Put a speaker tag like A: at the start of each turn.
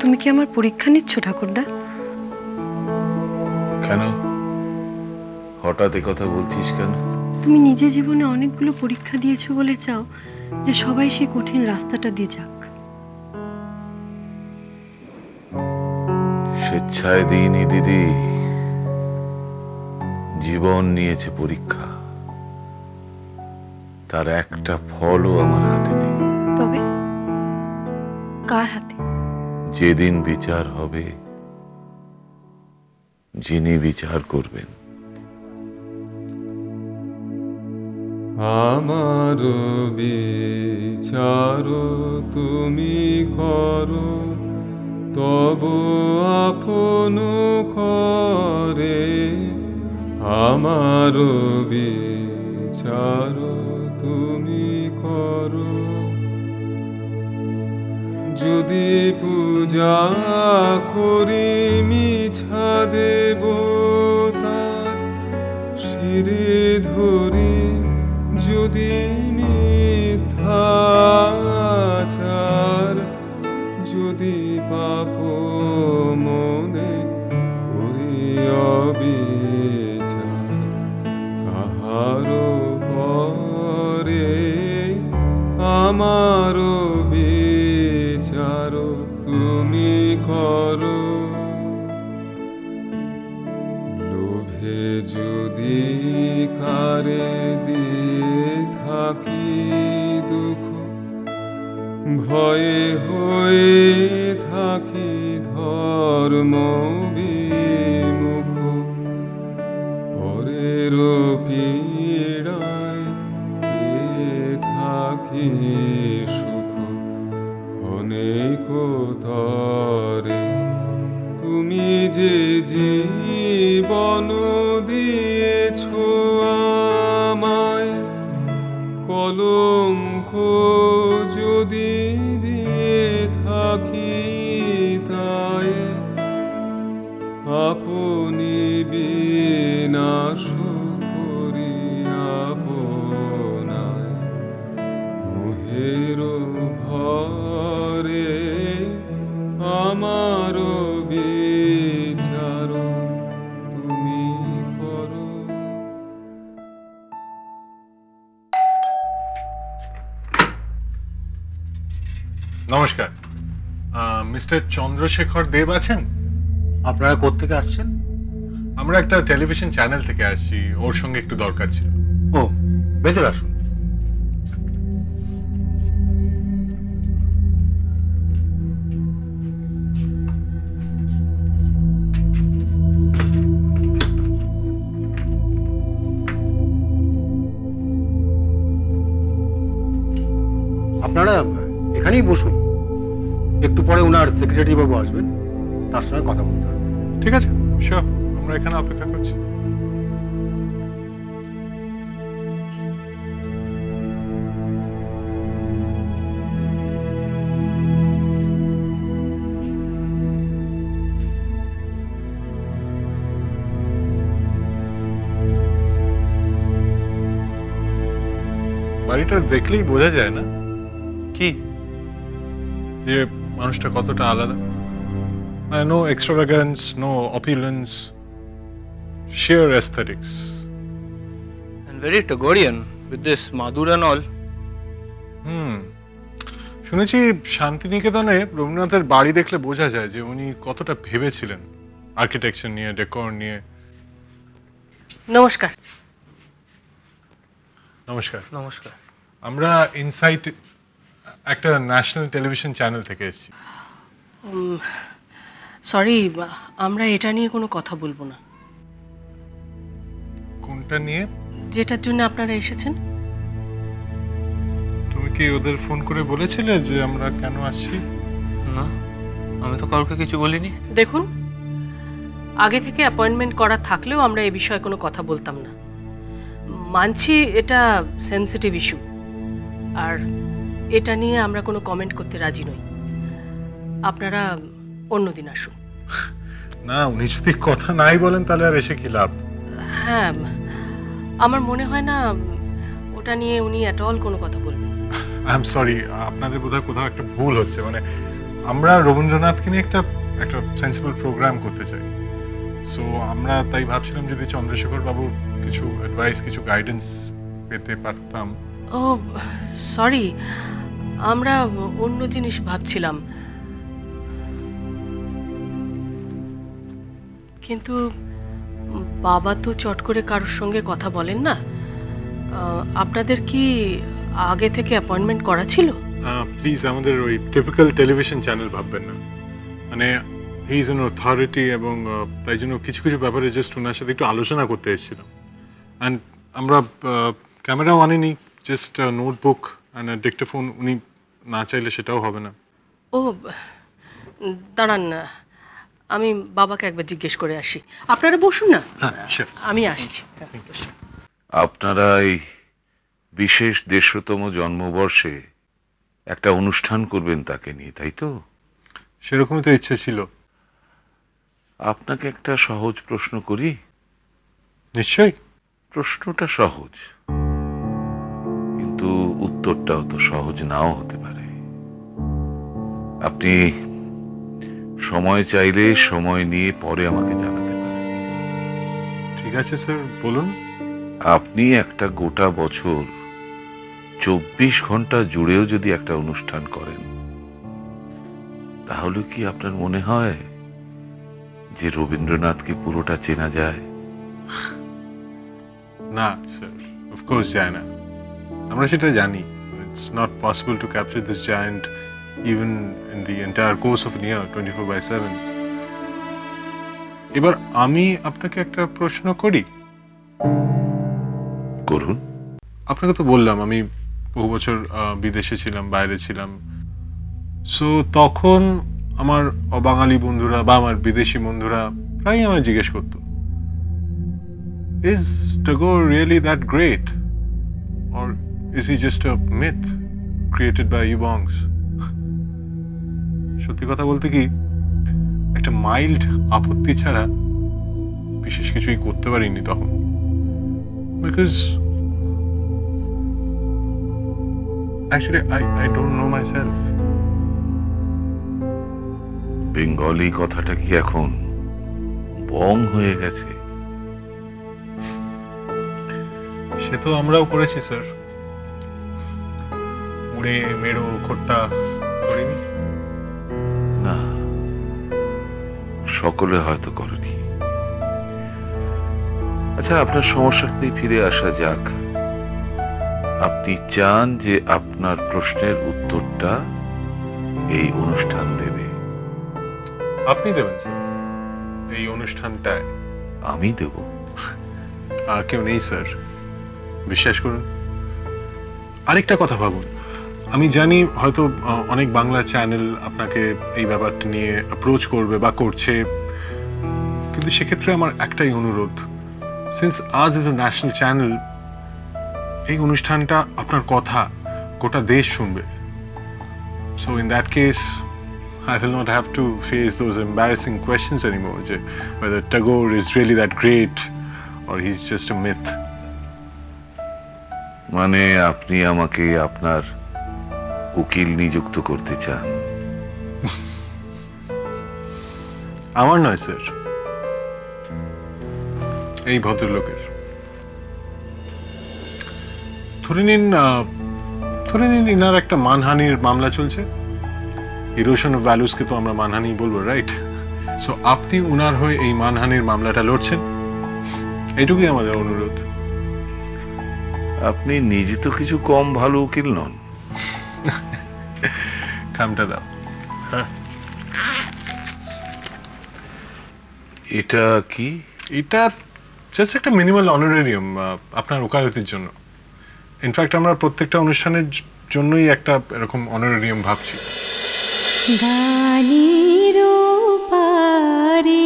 A: তুমি কি আমার পরীক্ষা নিচ্ছ ঠাকুরদা?
B: কেন হঠাৎ এ কথা বলছিস কেন?
A: তুমি নিজে জীবনে অনেকগুলো পরীক্ষা দিয়েছো বলে চাও যে সবাই সেই কঠিন রাস্তাটা দিয়ে যাক।
B: স্বেচ্ছায় দিইনি দিদি, জীবন নিয়েছে পরীক্ষা, তার একটা ফলও আমার হাতে নেই।
A: তবে কার হাতে?
B: যেদিন বিচার হবে, যিনি বিচার করবেন।
C: আমার বিচার তুমি করো, তব আপন করে। আমার বিচার তুমি করো। যদি পূজা করি মিছা দেবতার শিরে ধরি, যদি মিথ্যাচার, যদি পাপ মনে করি অবিচার কাহার পরে, আমার বিচার তুমি করো। লোভে যদি কারে দিয়ে থাকি দুঃখ, ভয়ে হয়ে থাকি ধর্ম বিমুখ, পরের পীড়ায় পেয়ে থাকি সুখ ক্ষণিক তরে। তুমি যে জীবন দিয়েছ আমায়, কলঙ্ক যদি দিয়ে থাকি তাই, আপনি বিনাশ করি আপনায় মোহের ভরে। আমার বিচার তুমি করো।
D: নমস্কার, মিস্টার চন্দ্রশেখর দেব আছেন?
E: আপনারা কোত্থেকে আসছেন?
D: আমরা একটা টেলিভিশন চ্যানেল থেকে আসছি, ওর সঙ্গে একটু দরকার ছিল।
E: ও, ভেতরে আসুন। আপনারা এখানেই বসুন, একটু পরে ওনার সেক্রেটারি বাবু আসবেন, তার সঙ্গে কথা বলতে হবে।
D: ঠিক আছে, শিওর, আমরা এখানে অপেক্ষা করছি। বাড়িটা দেখলেই বোঝা যায় না
E: কি
D: যে মানুষটা কতটা আলাদা। No extravagance, no opulence, sheer aesthetics.
F: And very Tagorian with this Madhur and all.
D: শুনেছি শান্তিনিকেতনে রবীন্দ্রনাথের বাড়ি দেখলে বোঝা যায় যে উনি কতটা ভেবেছিলেন আর্কিটেকচার নিয়ে, ডেকোর নিয়ে।
A: নমস্কার।
D: নমস্কার।
F: নমস্কার।
D: আমরা ইনসাইট একটা ন্যাশনাল টেলিভিশন চ্যানেল থেকে এসেছি।
A: সরি, আমরা এটা নিয়ে কোনো কথা বলবো না।
D: কোনটা নিয়ে?
A: যেটার জন্য আপনারা এসেছেন।
D: তুমি কি ওদের ফোন করে বলেছিলে যে আমরা কেন আসছি?
F: না, আমি তো কাউকে কিছু বলিনি।
A: দেখুন, আগে থেকে অ্যাপয়েন্টমেন্ট করা থাকলেও আমরা এই বিষয়ে কোনো কথা বলতাম না। মানছি এটা সেনসিটিভ ইস্যু, আর এটা নিয়ে আমরা কোনো কমেন্ট করতে রাজি নই। আপনারা অন্যদিন আসুন।
D: না, উনি যদি কথা নাই বলেন তাহলে আর এসে কি লাভ?
A: হ্যাঁ, আমার মনে হয় না ওটা নিয়ে উনি অ্যাট অল কোনো কথা বলবেন।
D: আই এম সরি, আপনাদের বোধহয় কোথাও একটা ভুল হচ্ছে। মানে আমরা রবীন্দ্রনাথকে নিয়ে একটা একটা সেন্সিবল প্রোগ্রাম করতে চাই। সো আমরা তাই ভাবছিলাম যদি চন্দ্রশেখর বাবুর কিছু অ্যাডভাইস, কিছু গাইডেন্স পেতে পারতাম।
A: ও সরি, আমরা অন্য জিনিস ভাবছিলাম। কিন্তু বাবা তো চট করে কারোর সঙ্গে কথা বলেন না। আপনাদের কি আগে থেকে অ্যাপয়েন্টমেন্ট করা ছিল?
D: প্লিজ আমাদের ওই টিপিক্যাল টেলিভিশন চ্যানেল ভাববেন না। মানে হি ইজ অ্যান অথরিটি এবং তাই জন্য কিছু কিছু ব্যাপারে জাস্ট ওনার সাথে একটু আলোচনা করতে এসেছিলাম। অ্যান্ড আমরা ক্যামেরাও আনিনি, জাস্ট নোটবুক অ্যান্ড ডিক্টোফোন। উনি না চাইলে সেটাও হবে না।
A: ও দাঁড়ান না, আমি বাবাকে একবার জিজ্ঞেস করে আসি। আপনারা বসুন না, আমি আসছি।
B: আপনারা এই বিশেষ 150তম জন্মবর্ষে একটা অনুষ্ঠান করবেন তাকে নিয়ে, তাই তো?
D: সেরকমই তো ইচ্ছে ছিল।
B: আপনাকে একটা সহজ প্রশ্ন করি?
D: নিশ্চয়ই।
B: প্রশ্নটা সহজ, কিন্তু উত্তরটাও তো সহজ নাও হতে পারে। আপনি সময় চাইলে সময় নিয়ে পরে আমাকে জানাতে পারেন।
D: ঠিক আছে স্যার, বলুন।
B: আপনি একটা গোটা বছর 24 ঘন্টা জুড়েও যদি একটা অনুষ্ঠান করেন, তাহলে কি আপনার মনে হয় যে রবীন্দ্রনাথকে পুরোটা চেনা যায়?
D: না স্যার, অফকোর্স যায় না। আমরা সেটা জানি। It's not possible to capture this giant even in the entire course of near 24/7। এবার আমি আপনাকে একটা প্রশ্ন করি।
B: করুন।
D: আপনাকে তো বললাম আমি বহু বছর বিদেশে ছিলাম, বাইরে ছিলাম। সো তখন আমার অবাঙালি বন্ধুরা বা আমার বিদেশি বন্ধুরা প্রায় আমায় জিজ্ঞেস করতো, is Tagore really that great? Or is he just a myth created by Yubongs? সত্যি কথা বলতে কি, একটা মাইল্ড আপত্তি ছাড়া বিশেষ কিছুই করতে পারিনি তখন। Because actually I don't know myself.
B: Bengali কথাটা কি এখন বং হয়ে গেছে?
D: সে তো আমরাও করেছি স্যার, উড়ে মেরো খোট্টা করিনি।
B: না, সকলে হয়তো করেনি। আচ্ছা, আপনার সমস্যাতেই ফিরে আসা যাক। আপনি চান যে আপনার প্রশ্নের উত্তরটা এই অনুষ্ঠান দেবে?
D: আপনি দেবেন স্যার এই অনুষ্ঠানটায়?
B: আমি দেব?
D: আর কেউ নেই স্যার, বিশ্বাস করুন। আরেকটা কথা ভাবুন, আমি জানি হয়তো অনেক বাংলা চ্যানেল আপনাকে এই ব্যাপারটা নিয়ে অ্যাপ্রোচ করবে বা করছে, কিন্তু সেক্ষেত্রে আমার একটাই অনুরোধ, সিন্স আজ ইজ এ ন্যাশনাল চ্যানেল, এই অনুষ্ঠানটা আপনার কথা গোটা দেশ শুনবে। So in that case I will not have to face those embarrassing questions anymore, whether Tagore is really that great or he's just a myth.
B: মানে আপনি আমাকে আপনার উকিল নিযুক্ত করতে চান?
D: আমার নয় স্যার, এই ভদ্রলোকের। ধরে নিন ইনার একটা মানহানির মামলা চলছে। ইরোশন অফ ভ্যালুসকে তো আমরা মানহানি বলবো, রাইট? সো আপনি উনার হয়ে এই মানহানির মামলাটা লড়ছেন, এইটুকুই আমাদের অনুরোধ।
B: আপনি নিজে তো কিছু কম ভালো উকিল নন।
D: খামটা দাও।
B: এটা কি?
D: এটা জাস্ট একটা মিনিমাল অনারেরিয়াম আপনার ওকালতির জন্য। ইনফ্যাক্ট আমরা প্রত্যেকটা অনুষ্ঠানের জন্যই একটা এরকম অনারেরিয়াম ভাবছি।
G: গানের পারে